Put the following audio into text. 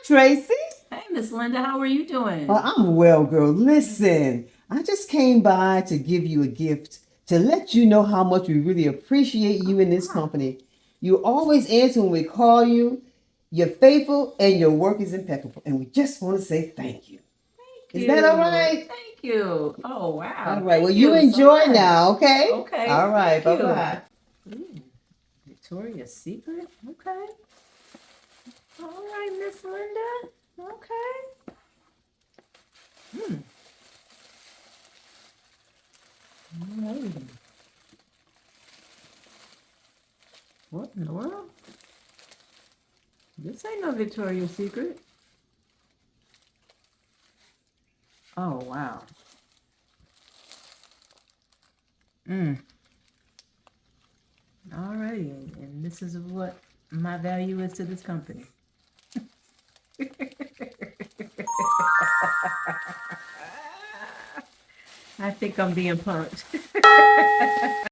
Tracy. Hey, Miss Linda, how are you doing? Oh, I'm well, girl. Listen, I just came by to give you a gift to let you know how much we really appreciate you in this company. You always answer when we call you. You're faithful and your work is impeccable. And we just want to say thank you. Thank Is you. that all right? Thank you. Oh, wow. All right. Well, Thank you enjoy so much. now, okay? Okay. All right. Thank you. Bye-bye. Victoria's Secret? Okay. All right, Miss Linda. Okay. All right. What in the world? This ain't no Victoria's Secret. Oh, wow. All right. And this is what my value is to this company. I think I'm being punked.